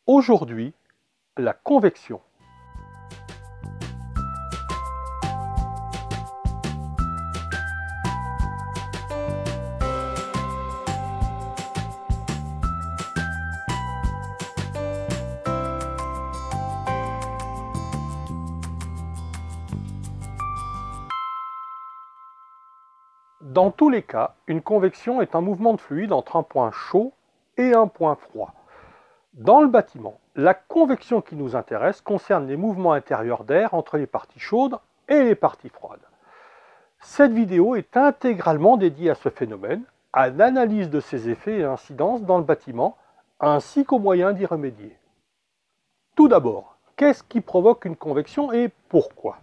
Aujourd'hui, la convection. Dans tous les cas, une convection est un mouvement de fluide entre un point chaud et un point froid. Dans le bâtiment, la convection qui nous intéresse concerne les mouvements intérieurs d'air entre les parties chaudes et les parties froides. Cette vidéo est intégralement dédiée à ce phénomène, à l'analyse de ses effets et incidences dans le bâtiment, ainsi qu'aux moyens d'y remédier. Tout d'abord, qu'est-ce qui provoque une convection et pourquoi ?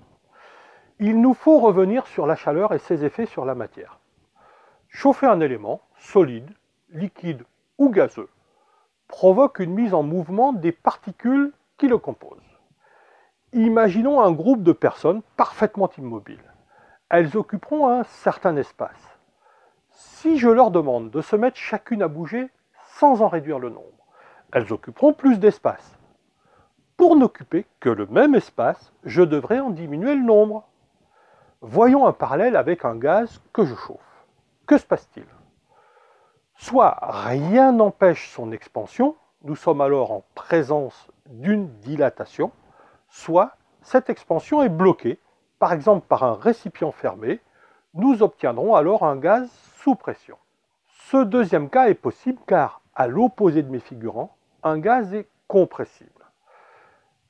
Il nous faut revenir sur la chaleur et ses effets sur la matière. Chauffer un élément, solide, liquide ou gazeux, provoque une mise en mouvement des particules qui le composent. Imaginons un groupe de personnes parfaitement immobiles. Elles occuperont un certain espace. Si je leur demande de se mettre chacune à bouger sans en réduire le nombre, elles occuperont plus d'espace. Pour n'occuper que le même espace, je devrais en diminuer le nombre. Voyons un parallèle avec un gaz que je chauffe. Que se passe-t-il ? Soit rien n'empêche son expansion, nous sommes alors en présence d'une dilatation, soit cette expansion est bloquée, par exemple par un récipient fermé, nous obtiendrons alors un gaz sous pression. Ce deuxième cas est possible car, à l'opposé de mes figurants, un gaz est compressible.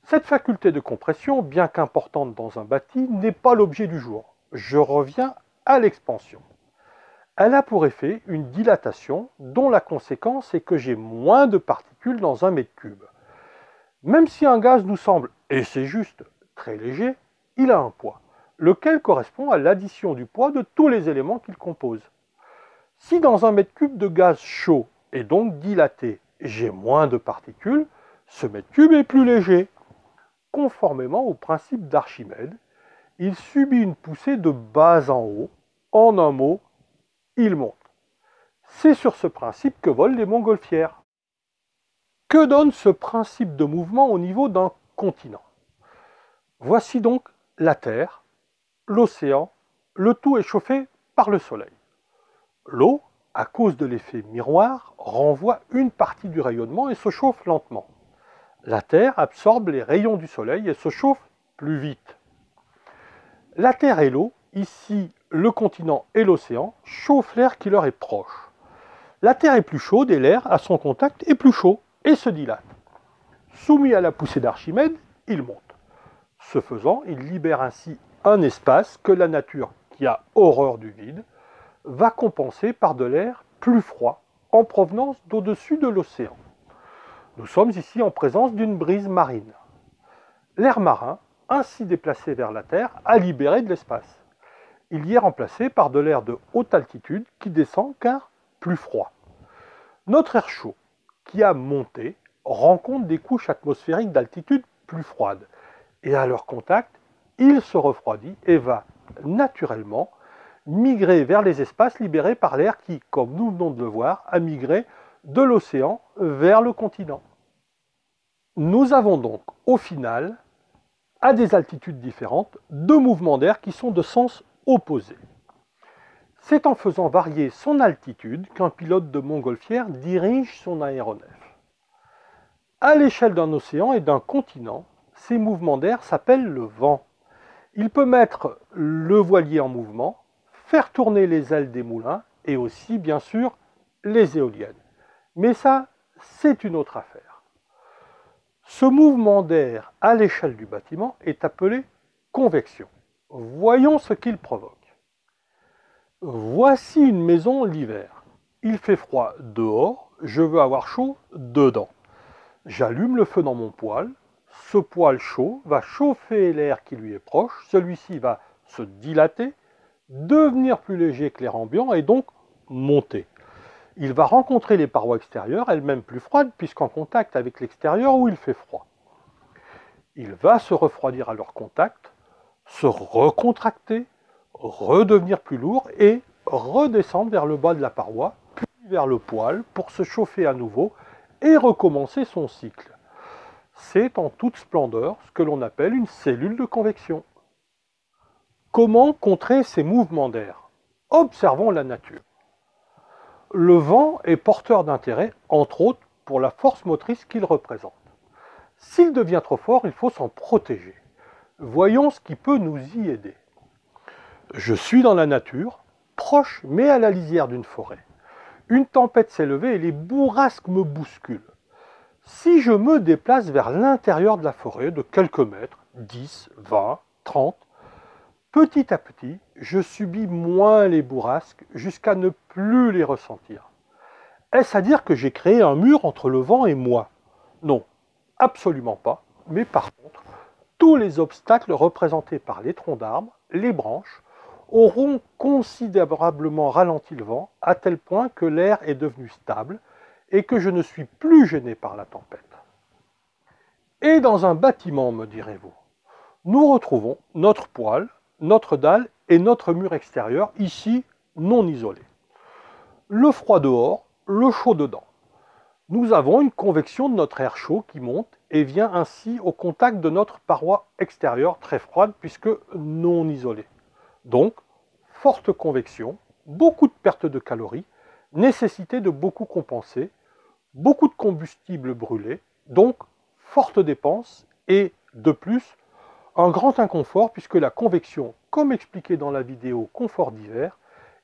Cette faculté de compression, bien qu'importante dans un bâti, n'est pas l'objet du jour. Je reviens à l'expansion. Elle a pour effet une dilatation dont la conséquence est que j'ai moins de particules dans un mètre cube. Même si un gaz nous semble, et c'est juste, très léger, il a un poids, lequel correspond à l'addition du poids de tous les éléments qu'il compose. Si dans un mètre cube de gaz chaud et donc dilaté, j'ai moins de particules, ce mètre cube est plus léger. Conformément au principe d'Archimède, il subit une poussée de bas en haut, en un mot, il monte. C'est sur ce principe que volent les montgolfières. Que donne ce principe de mouvement au niveau d'un continent ? Voici donc la Terre, l'océan, le tout est chauffé par le Soleil. L'eau, à cause de l'effet miroir, renvoie une partie du rayonnement et se chauffe lentement. La Terre absorbe les rayons du Soleil et se chauffe plus vite. La Terre et l'eau, ici le continent et l'océan, chauffent l'air qui leur est proche. La Terre est plus chaude et l'air, à son contact, est plus chaud et se dilate. Soumis à la poussée d'Archimède, il monte. Ce faisant, il libère ainsi un espace que la nature, qui a horreur du vide, va compenser par de l'air plus froid en provenance d'au-dessus de l'océan. Nous sommes ici en présence d'une brise marine. L'air marin, ainsi déplacé vers la Terre, a libéré de l'espace. Il y est remplacé par de l'air de haute altitude qui descend car plus froid. Notre air chaud, qui a monté, rencontre des couches atmosphériques d'altitude plus froides. Et à leur contact, il se refroidit et va naturellement migrer vers les espaces libérés par l'air qui, comme nous venons de le voir, a migré de l'océan vers le continent. Nous avons donc, au final, à des altitudes différentes, deux mouvements d'air qui sont de sens opposé. C'est en faisant varier son altitude qu'un pilote de montgolfière dirige son aéronef. À l'échelle d'un océan et d'un continent, ces mouvements d'air s'appellent le vent. Il peut mettre le voilier en mouvement, faire tourner les ailes des moulins et aussi, bien sûr, les éoliennes. Mais ça, c'est une autre affaire. Ce mouvement d'air à l'échelle du bâtiment est appelé convection. Voyons ce qu'il provoque. Voici une maison l'hiver. Il fait froid dehors, je veux avoir chaud dedans. J'allume le feu dans mon poêle. Ce poêle chaud va chauffer l'air qui lui est proche. Celui-ci va se dilater, devenir plus léger que l'air ambiant et donc monter. Il va rencontrer les parois extérieures, elles-mêmes plus froides, puisqu'en contact avec l'extérieur où il fait froid. Il va se refroidir à leur contact, se recontracter, redevenir plus lourd et redescendre vers le bas de la paroi, puis vers le poêle pour se chauffer à nouveau et recommencer son cycle. c'est en toute splendeur ce que l'on appelle une cellule de convection. Comment contrer ces mouvements d'air? Observons la nature. Le vent est porteur d'intérêt, entre autres, pour la force motrice qu'il représente. S'il devient trop fort, il faut s'en protéger. Voyons ce qui peut nous y aider. Je suis dans la nature, proche mais à la lisière d'une forêt. Une tempête s'est levée et les bourrasques me bousculent. Si je me déplace vers l'intérieur de la forêt de quelques mètres, 10, 20, 30, petit à petit, je subis moins les bourrasques jusqu'à ne plus les ressentir. Est-ce à dire que j'ai créé un mur entre le vent et moi? Non, absolument pas. Mais par contre, tous les obstacles représentés par les troncs d'arbres, les branches, auront considérablement ralenti le vent à tel point que l'air est devenu stable et que je ne suis plus gêné par la tempête. Et dans un bâtiment, me direz-vous, nous retrouvons notre poêle, notre dalle et notre mur extérieur, ici non isolé. Le froid dehors, le chaud dedans. Nous avons une convection de notre air chaud qui monte et vient ainsi au contact de notre paroi extérieure très froide puisque non isolée. Donc, forte convection, beaucoup de perte de calories, nécessité de beaucoup compenser, beaucoup de combustible brûlé, donc forte dépense et, de plus, un grand inconfort puisque la convection, comme expliqué dans la vidéo Confort d'hiver,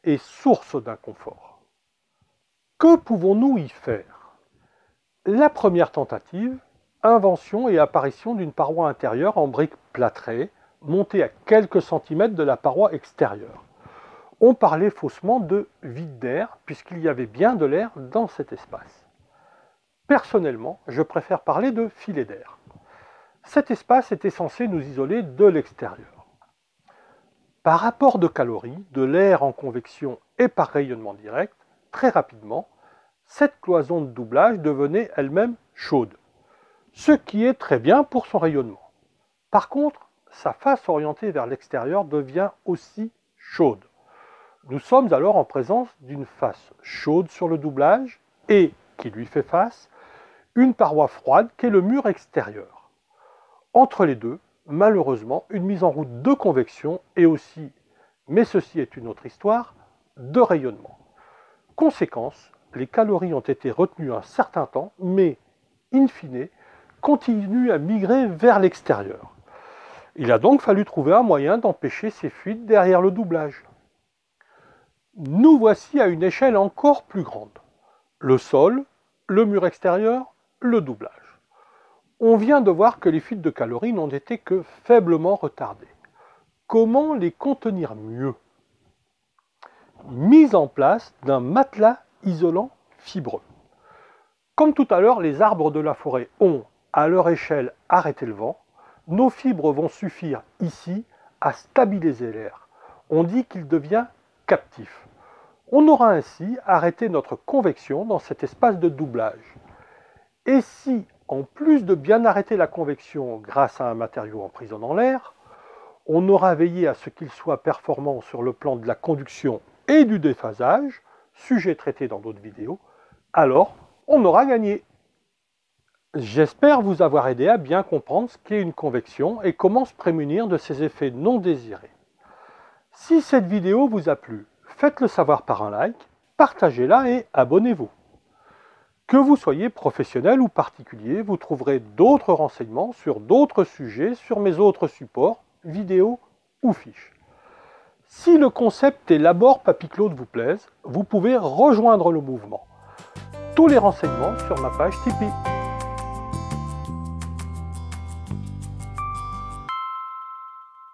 est source d'inconfort. Que pouvons-nous y faire? La première tentative, invention et apparition d'une paroi intérieure en briques plâtrées, montée à quelques centimètres de la paroi extérieure. On parlait faussement de vide d'air puisqu'il y avait bien de l'air dans cet espace. Personnellement, je préfère parler de filet d'air. Cet espace était censé nous isoler de l'extérieur. Par rapport de calories, de l'air en convection et par rayonnement direct, très rapidement, cette cloison de doublage devenait elle-même chaude, ce qui est très bien pour son rayonnement. Par contre, sa face orientée vers l'extérieur devient aussi chaude. Nous sommes alors en présence d'une face chaude sur le doublage et, qui lui fait face, une paroi froide qui est le mur extérieur. Entre les deux, malheureusement, une mise en route de convection et aussi, mais ceci est une autre histoire, de rayonnement. Conséquence, les calories ont été retenues un certain temps, mais, in fine, continuent à migrer vers l'extérieur. Il a donc fallu trouver un moyen d'empêcher ces fuites derrière le doublage. Nous voici à une échelle encore plus grande. Le sol, le mur extérieur, le doublage. On vient de voir que les fuites de calories n'ont été que faiblement retardées. Comment les contenir mieux? Mise en place d'un matelas isolant fibreux. Comme tout à l'heure, les arbres de la forêt ont, à leur échelle, arrêté le vent. Nos fibres vont suffire ici à stabiliser l'air. On dit qu'il devient captif. On aura ainsi arrêté notre convection dans cet espace de doublage. Et si, en plus de bien arrêter la convection grâce à un matériau emprisonnant l'air, on aura veillé à ce qu'il soit performant sur le plan de la conduction et du déphasage, sujet traité dans d'autres vidéos, alors on aura gagné. J'espère vous avoir aidé à bien comprendre ce qu'est une convection et comment se prémunir de ces effets non désirés. Si cette vidéo vous a plu, faites-le savoir par un like, partagez-la et abonnez-vous. Que vous soyez professionnel ou particulier, vous trouverez d'autres renseignements sur d'autres sujets sur mes autres supports, vidéos ou fiches. Si le concept et l'abord Papy Claude vous plaisent, vous pouvez rejoindre le mouvement. Tous les renseignements sur ma page Tipeee.